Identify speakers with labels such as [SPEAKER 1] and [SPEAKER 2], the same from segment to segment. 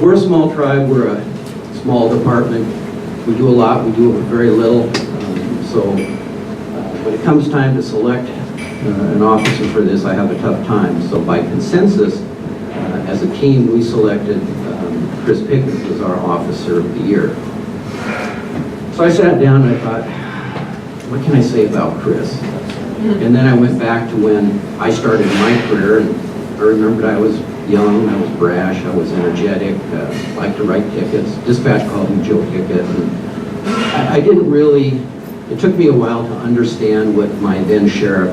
[SPEAKER 1] we're a small tribe, we're a small department. We do a lot, we do very little. So when it comes time to select an officer for this, I have a tough time. So by consensus, as a team, we selected Chirs Pickens as our Officer of the Year. So I sat down and I thought, what can I say about Chirs? And then I went back to when I started my career, and I remembered I was young, I was brash, I was energetic, liked to write tickets. Dispatch called me Joe Ticket. And I didn't really, it took me a while to understand what my then sheriff,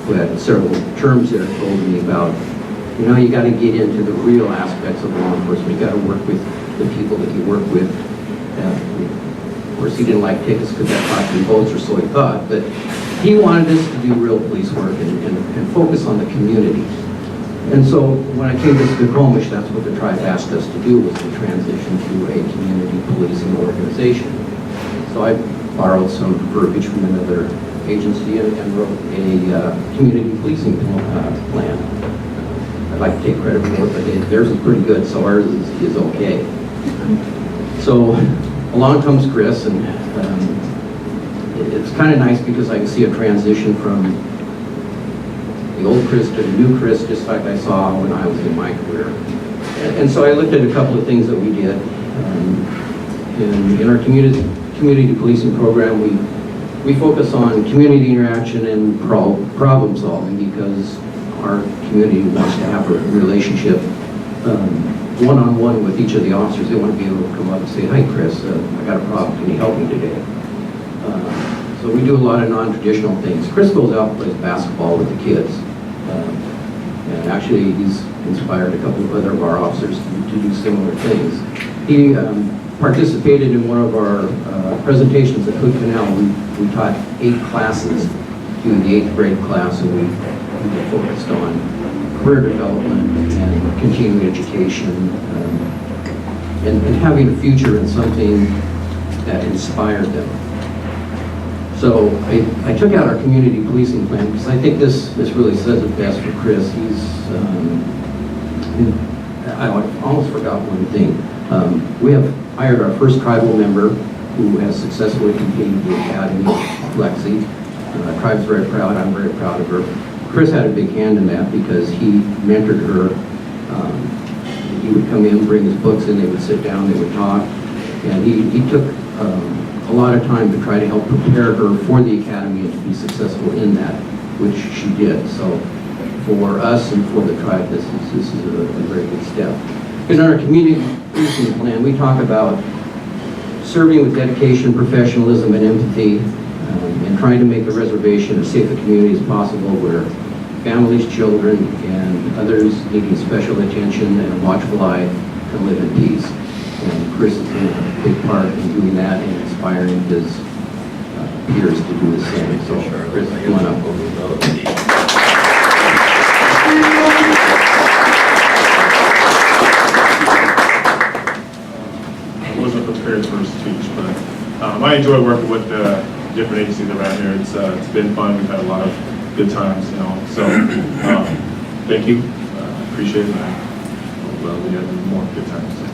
[SPEAKER 1] who had several terms there, told me about. You know, you got to get into the real aspects of law enforcement. You got to work with the people that you work with. Of course, he didn't like tickets because that cost him votes, or so he thought. But he wanted us to do real police work and focus on the community. And so when I came to Skokomish, that's what the tribe asked us to do, was to transition to a community policing organization. So I borrowed some verbiage from another agency and wrote a community policing plan. I'd like to take credit for it, but theirs is pretty good, so ours is okay. So along comes Chirs, and it's kind of nice because I can see a transition from the old Chirs to the new Chirs, just like I saw when I was in my career. And so I looked at a couple of things that we did. In our community policing program, we focus on community interaction and problem solving, because our community wants to have a relationship one-on-one with each of the officers. They want to be able to come up and say, "Hi, Chirs, I got a problem. Can you help me today?" So we do a lot of non-traditional things. Chirs goes out and plays basketball with the kids. And actually, he's inspired a couple of other of our officers to do similar things. He participated in one of our presentations at Hood Canal. We taught 8 classes to the 8th grade class, and we focused on career development and continuing education, and having a future in something that inspired them. So I took out our community policing plan because I think this really says it best for Chirs. I almost forgot one thing. We have hired our first tribal member who has successfully completed the academy, Lexi. The tribe's very proud. I'm very proud of her. Chirs had a big hand in that because he mentored her. He would come in, bring his books in, they would sit down, they would talk, and he took a lot of time to try to help prepare her for the academy and to be successful in that, which she did. So for us and for the tribe, this is a very good step. In our community policing plan, we talk about serving with dedication, professionalism, and empathy, and trying to make the reservation as safe a community as possible, where families, children, and others needing special attention and a watchful eye can live in peace. And Chirs has been a big part in doing that and inspiring his peers to do the same. So, Chirs, come on up.
[SPEAKER 2] I wasn't prepared for a speech, but I enjoy working with the different agencies around here. It's been fun. We've had a lot of good times, you know. So, thank you. Appreciate it. Well, we have more good times.